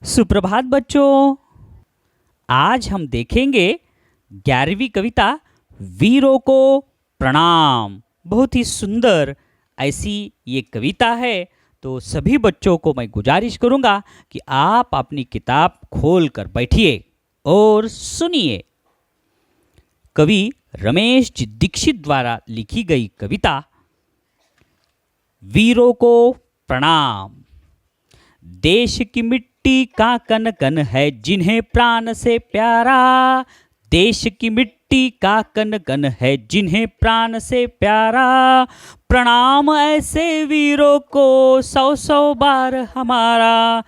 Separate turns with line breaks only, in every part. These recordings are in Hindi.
सुप्रभात बच्चों। आज हम देखेंगे 11वीं कविता वीरों को प्रणाम। बहुत ही सुंदर ऐसी ये कविता है। तो सभी बच्चों को मैं गुजारिश करूंगा कि आप अपनी किताब खोल कर बैठिए और सुनिए। कवि रमेश जी दीक्षित द्वारा लिखी गई कविता वीरों को प्रणाम। देश की मिट्टी का कण कण है जिन्हें प्राण से प्यारा। देश की मिट्टी का कण कण है जिन्हें प्राण से प्यारा। प्रणाम ऐसे वीरों को सौ सौ बार हमारा।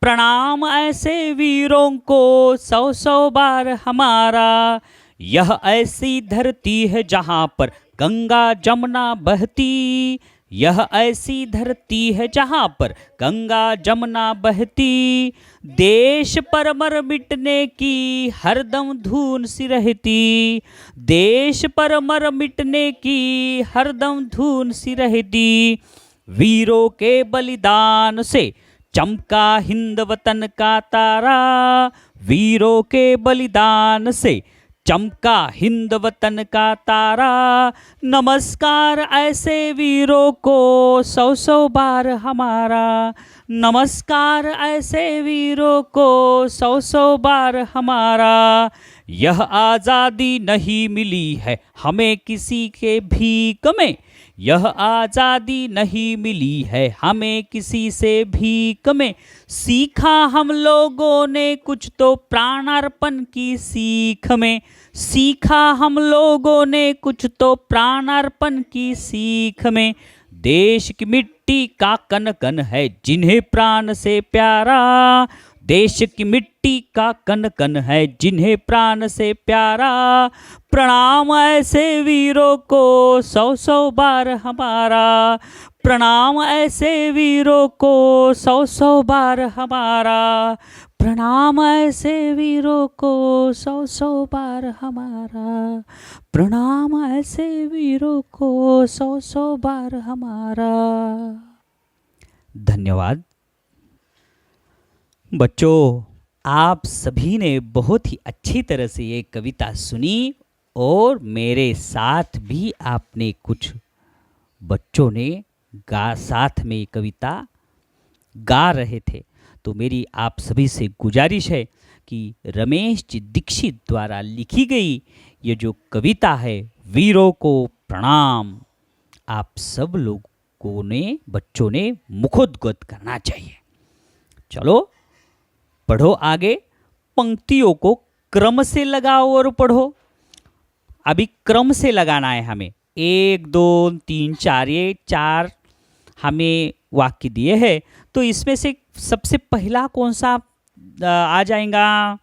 प्रणाम ऐसे वीरों को सौ सौ बार हमारा। यह ऐसी धरती है जहाँ पर गंगा जमुना बहती। यह ऐसी धरती है जहाँ पर गंगा जमुना बहती। देश पर मर मिटने की हरदम धून सी रहती। देश पर मर मिटने की हरदम धून सी रहती। वीरों के बलिदान से चमका हिंद वतन का तारा। वीरों के बलिदान से चमका हिंद वतन का तारा। नमस्कार ऐसे वीरों को सौ सौ बार हमारा। नमस्कार ऐसे वीरों को सौ सौ बार हमारा। यह आज़ादी नहीं मिली है हमें किसी के भीख में। यह आज़ादी नहीं मिली है हमें किसी से भीख में। सीखा हम लोगों ने कुछ तो प्राणार्पण की सीख में। सीखा हम लोगों ने कुछ तो प्राणार्पण की सीख में। देश की मिट्टी का कण कण है जिन्हें प्राण से प्यारा। देश की मिट्टी का कण कण है जिन्हें प्राण से प्यारा। प्रणाम ऐसे वीरों को सौ सौ बार हमारा। प्रणाम ऐसे वीरों को सौ सौ बार हमारा। प्रणाम ऐसे वीरों को सौ सौ बार हमारा। प्रणाम ऐसे वीरों को सौ सौ बार हमारा। धन्यवाद बच्चों। आप सभी ने बहुत ही अच्छी तरह से ये कविता सुनी और मेरे साथ भी आपने कुछ बच्चों ने साथ में कविता गा रहे थे। तो मेरी आप सभी से गुजारिश है कि रमेश जी दीक्षित द्वारा लिखी गई ये जो कविता है वीरों को प्रणाम, आप सब लोगों ने बच्चों ने मुखोद्गत करना चाहिए। चलो पढ़ो आगे। पंक्तियों को क्रम से लगाओ और पढ़ो। अभी क्रम से लगाना है हमें। 1 2 3 4 ये 4 हमें वाक्य दिए हैं। तो इसमें से सबसे पहला कौन सा आ जाएगा?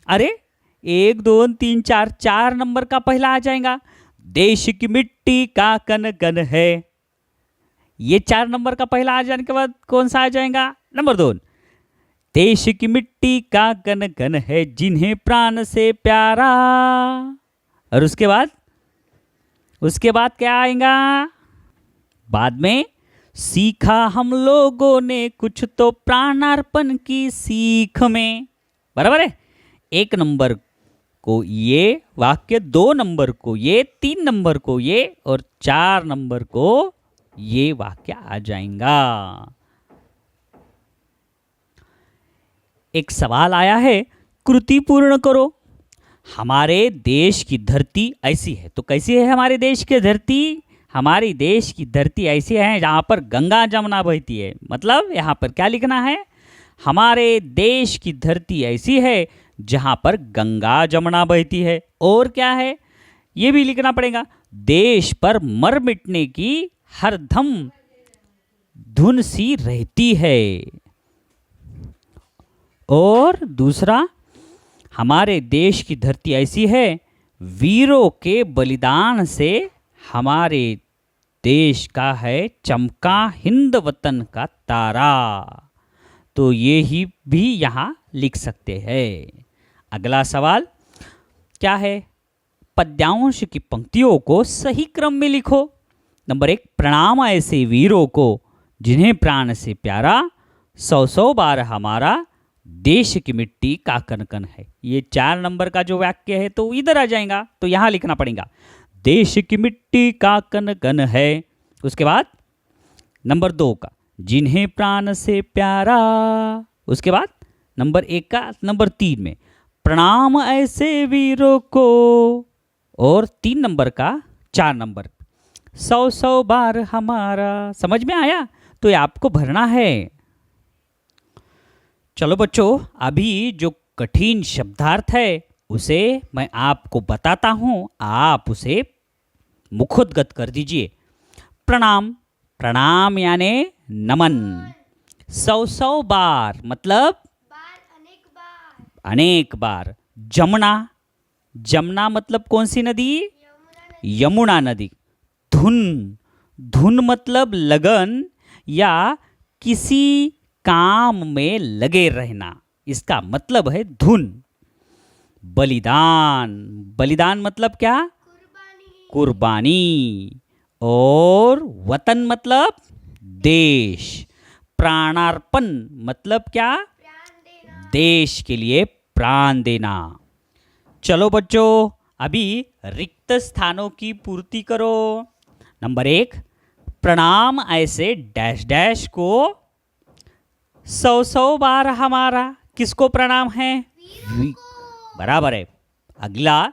अरे 1 2 3 4 4 नंबर का पहला आ जाएगा। देश की मिट्टी का कण कण है। ये 4 नंबर का पहला आ जाने के बाद कौन सा आ जाएगा? नंबर 2, देश की मिट्टी का कण कण है जिन्हें प्राण से प्यारा। और उसके बाद क्या आएगा? बाद में सीखा हम लोगों ने कुछ तो प्राणार्पण की सीख में। बराबर है। 1 नंबर को ये वाक्य, 2 नंबर को ये, 3 नंबर को ये और 4 नंबर को ये वाक्य आ जाएगा। एक सवाल आया है, कृति पूर्ण करो। हमारे देश की धरती ऐसी है। तो कैसी है हमारे देश की धरती? हमारी देश की धरती ऐसी है जहाँ पर गंगा जमुना बहती है। मतलब यहाँ पर क्या लिखना है? हमारे देश की धरती ऐसी है जहाँ पर गंगा जमुना बहती है। और क्या है? ये भी लिखना पड़ेगा, देश पर मर मिटने की हरदम धुन सी रहती है। और दूसरा, हमारे देश की धरती ऐसी है, वीरों के बलिदान से हमारे देश का है चमका हिंद वतन का तारा। तो ये ही भी यहाँ लिख सकते हैं। अगला सवाल क्या है? पद्यांश की पंक्तियों को सही क्रम में लिखो। नंबर 1, प्रणाम ऐसे वीरों को जिन्हें प्राण से प्यारा। 100 बार हमारा। देश की मिट्टी का कन कन है। ये 4 नंबर का जो वाक्य है तो इधर आ जाएगा, तो यहां लिखना पड़ेगा देश की मिट्टी का कन कन है। उसके बाद नंबर 2 का जिन्हें प्राण से प्यारा। उसके बाद नंबर 1 का नंबर 3 में प्रणाम ऐसे वीरों को। और 3 नंबर का 4 नंबर 100 बार हमारा। समझ में आया? तो ये आपको भरना है। चलो बच्चों, अभी जो कठिन शब्दार्थ है उसे मैं आपको बताता हूं, आप उसे मुखोद्गत कर दीजिए। प्रणाम, प्रणाम यानी नमन। 100 बार मतलब अनेक बार। जमुना, जमुना मतलब कौन सी नदी? यमुना नदी। धुन, धुन मतलब लगन या किसी काम में लगे रहना, इसका मतलब है धुन। बलिदान, बलिदान मतलब क्या? कुर्बानी। और वतन मतलब देश। प्राणार्पण मतलब क्या? देश के लिए प्राण देना। चलो बच्चों, अभी रिक्त स्थानों की पूर्ति करो। नंबर 1, प्रणाम ऐसे डैश डैश को 100 बार हमारा। किसको प्रणाम है? बराबर है। अगला,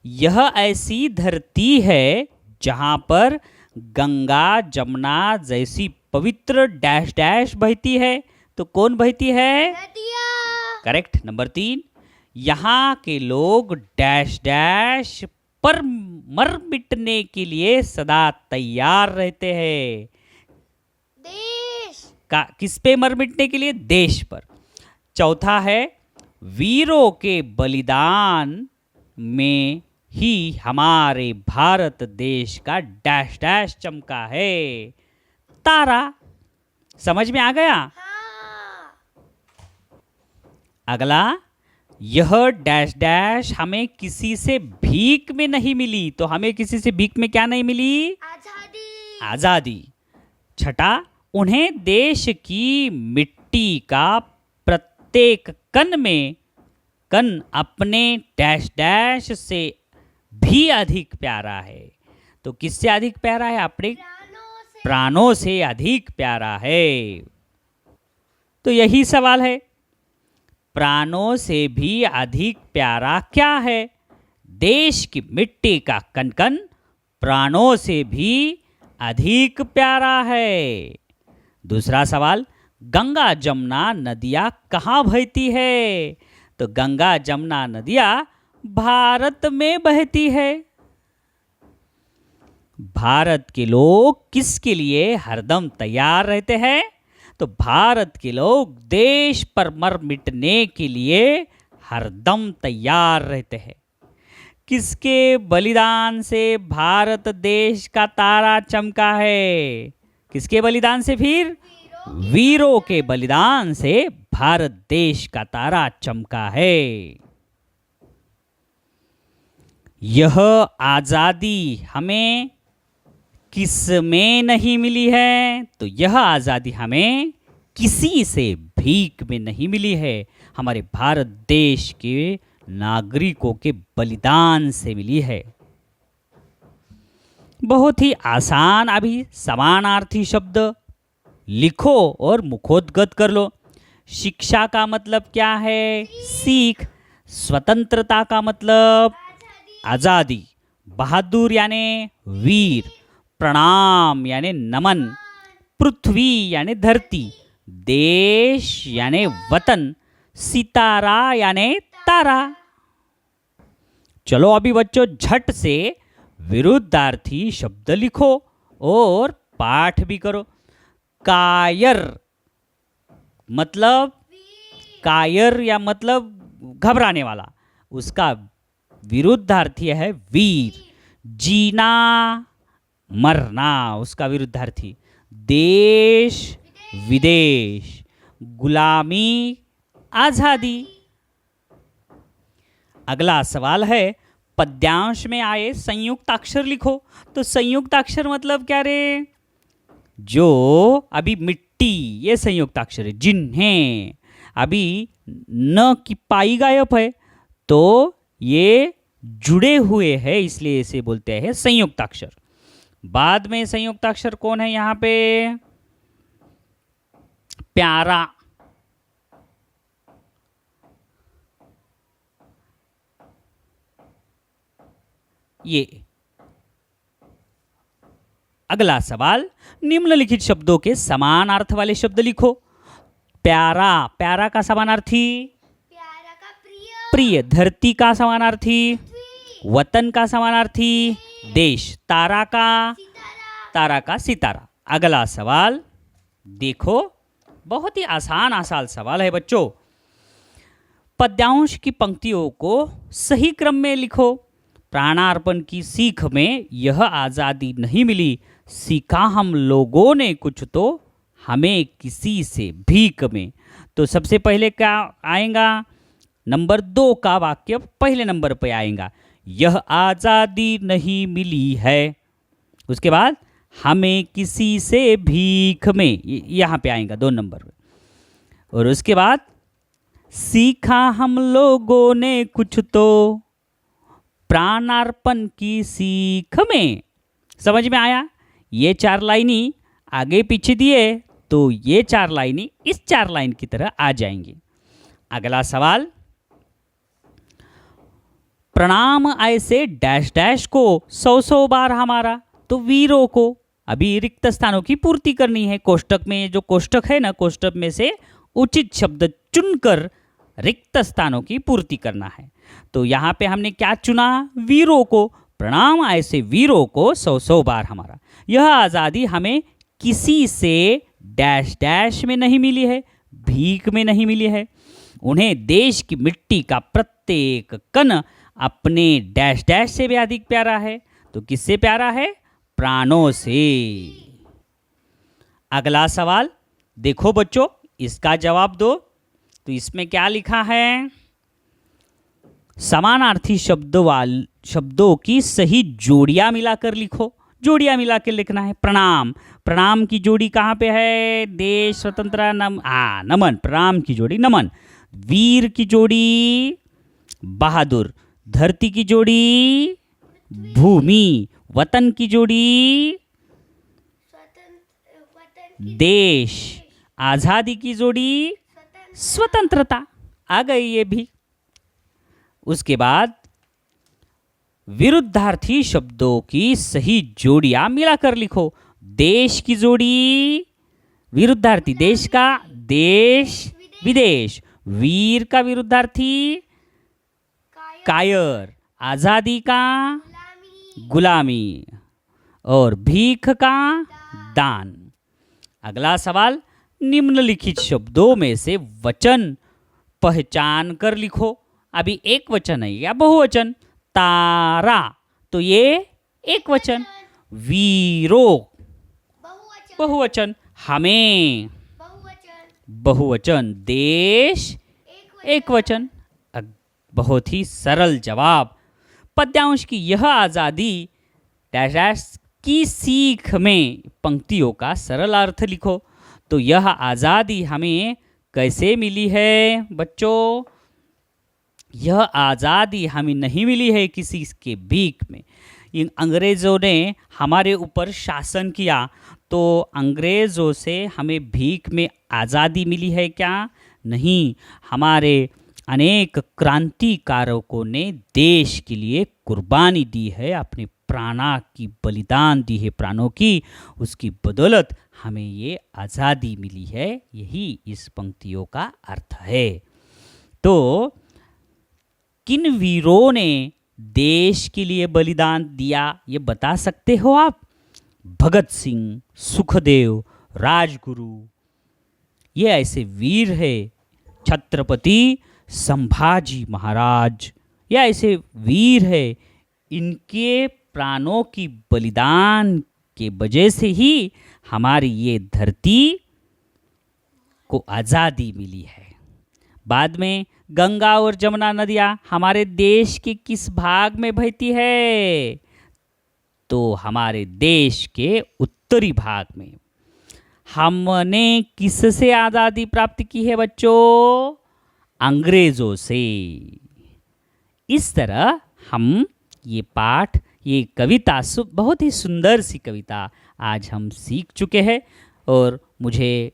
यह ऐसी धरती है जहां पर गंगा जमुना जैसी पवित्र डैश डैश बहती है। तो कौन बहती है? करेक्ट। नंबर 3, यहाँ के लोग डैश डैश पर मर मिटने के लिए सदा तैयार रहते हैं। देश का किस पे मर मिटने के लिए? देश पर। चौथा है, वीरों के बलिदान में ही हमारे भारत देश का डैश डैश चमका है। तारा। समझ में आ गया? अगला, यह डैश डैश हमें किसी से भीख में नहीं मिली। तो हमें किसी से भीख में क्या नहीं मिली? आजादी। आजादी। छठा, उन्हें देश की मिट्टी का प्रत्येक कण में कण अपने डैश डैश से भी अधिक प्यारा है। तो किससे अधिक प्यारा है? अपने प्राणों से अधिक प्यारा है। तो यही सवाल है, प्राणों से भी अधिक प्यारा क्या है? देश की मिट्टी का कण कण प्राणों से भी अधिक प्यारा है। दूसरा सवाल, गंगा जमुना नदियाँ कहाँ बहती है? तो गंगा जमुना नदियाँ भारत में बहती है। भारत के लोग किसके लिए हरदम तैयार रहते हैं? तो भारत के लोग देश पर मर मिटने के लिए हरदम तैयार रहते हैं। किसके बलिदान से भारत देश का तारा चमका है? किसके बलिदान से? फिर वीरों के बलिदान से भारत देश का तारा चमका है। यह आजादी हमें किस में नहीं मिली है? तो यह आजादी हमें किसी से भीख में नहीं मिली है, हमारे भारत देश के नागरिकों के बलिदान से मिली है। बहुत ही आसान। अभी समानार्थी शब्द लिखो और मुखोद्गत कर लो। शिक्षा का मतलब क्या है? सीख। स्वतंत्रता का मतलब आजादी। बहादुर यानी वीर। प्रणाम यानी नमन। पृथ्वी यानी धरती। देश यानी वतन। सितारा यानी तारा। चलो अभी बच्चों झट से विरुद्धार्थी शब्द लिखो और पाठ भी करो। कायर मतलब कायर या मतलब घबराने वाला, उसका विरुद्धार्थी है वीर। जीना मरना, उसका विरुद्धार्थी देश विदेश। गुलामी आजादी। अगला सवाल है, पद्यांश में आए संयुक्त अक्षर लिखो। तो संयुक्त अक्षर मतलब क्या रे? जो अभी मिट्टी, ये संयुक्त अक्षर है। जिन्हें, अभी न की पाई गायब है तो ये जुड़े हुए हैं, इसलिए इसे बोलते हैं संयुक्ताक्षर। बाद में संयुक्ताक्षर कौन है यहाँ पे? प्यारा। ये अगला सवाल, निम्नलिखित शब्दों के समान अर्थ वाले शब्द लिखो। प्यारा, प्यारा का समानार्थी
प्यारा का प्रिय,
प्रिय। धरती का समानार्थी वतन का समानार्थी देश। तारा का
सितारा,
तारा का सितारा। अगला सवाल देखो, बहुत ही आसान सवाल है बच्चों। पद्यांश की पंक्तियों को सही क्रम में लिखो। प्राणार्पण की सीख में यह आज़ादी नहीं मिली, सीखा हम लोगों ने कुछ तो हमें किसी से भीख में। तो सबसे पहले क्या आएगा? नंबर 2 का वाक्य पहले नंबर पे आएगा, यह आज़ादी नहीं मिली है। उसके बाद हमें किसी से भीख में, यहाँ पे आएगा 2 नंबर पे। और उसके बाद सीखा हम लोगों ने कुछ तो प्राणार्पण की सीख में। समझ में आया? ये 4 लाइनी आगे पीछे दिए तो ये 4 लाइनी इस 4 लाइन की तरह आ जाएंगी। अगला सवाल, प्रणाम ऐसे डैश डैश को 100 बार हमारा। तो वीरों को अभी रिक्त स्थानों की पूर्ति करनी है। कोष्टक में जो कोष्टक है ना, कोष्टक में से उचित शब्द चुनकर रिक्त स्थानों की पूर्ति करना है। तो यहाँ पे हमने क्या चुना? वीरों को। प्रणाम ऐसे वीरों को 100 बार हमारा। यह आज़ादी हमें किसी से डैश डैश में नहीं मिली है, भीख में नहीं मिली है। उन्हें देश की मिट्टी का प्रत्येक कण अपने डैश डैश से भी अधिक प्यारा है। तो किससे प्यारा है? प्राणों से। अगला सवाल देखो बच्चों, इसका जवाब दो। तो इसमें क्या लिखा है? समानार्थी शब्दों की सही जोड़ियां मिलाकर लिखो। जोड़ियां मिलाकर लिखना है। प्रणाम, प्रणाम की जोड़ी कहाँ पे है? देश, स्वतंत्रता, नमन। प्रणाम की जोड़ी नमन। वीर की जोड़ी बहादुर। धरती की जोड़ी भूमि। वतन की जोड़ी
वतन
देश। आज़ादी की जोड़ी स्वतंत्रता। आ गई ये भी। उसके बाद विरुद्धार्थी शब्दों की सही जोड़ियां मिलाकर लिखो। देश की जोड़ी विरुद्धार्थी देश का देश विदेश। वीर का विरुद्धार्थी कायर। आज़ादी का गुलामी। और भीख का दान। अगला सवाल, निम्नलिखित शब्दों में से वचन पहचान कर लिखो। अभी एक वचन है या बहुवचन? तारा, तो ये एक वचन। वीरो बहुवचन। हमें बहुवचन। देश एक वचन। बहुत ही सरल जवाब। पद्यांश की यह आज़ादी डैश डैश की सीख में पंक्तियों का सरल अर्थ लिखो। तो यह आज़ादी हमें कैसे मिली है बच्चों? यह आज़ादी हमें नहीं मिली है किसी के भीख में। इन अंग्रेज़ों ने हमारे ऊपर शासन किया, तो अंग्रेज़ों से हमें भीख में आज़ादी मिली है क्या? नहीं। हमारे अनेक क्रांतिकारकों ने देश के लिए कुर्बानी दी है, अपने प्राणा की बलिदान दी है, प्राणों की। उसकी बदौलत हमें ये आज़ादी मिली है। यही इस पंक्तियों का अर्थ है। तो किन वीरों ने देश के लिए बलिदान दिया, ये बता सकते हो आप? भगत सिंह, सुखदेव, राजगुरु, ये ऐसे वीर है। छत्रपति संभाजी महाराज, ये ऐसे वीर है। इनके प्राणों की बलिदान के वजह से ही हमारी ये धरती को आज़ादी मिली है। बाद में गंगा और जमुना नदियाँ हमारे देश के किस भाग में बहती है? तो हमारे देश के उत्तरी भाग में। हमने किससे आज़ादी प्राप्त की है बच्चों? अंग्रेज़ों से। इस तरह हम ये पाठ, ये कविता बहुत ही सुंदर सी कविता आज हम सीख चुके हैं और मुझे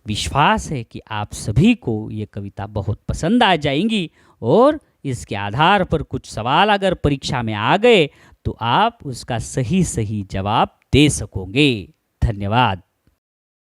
विश्वास है कि आप सभी को ये कविता बहुत पसंद आ जाएंगी और इसके आधार पर कुछ सवाल अगर परीक्षा में आ गए तो आप उसका सही सही जवाब दे सकोगे। धन्यवाद।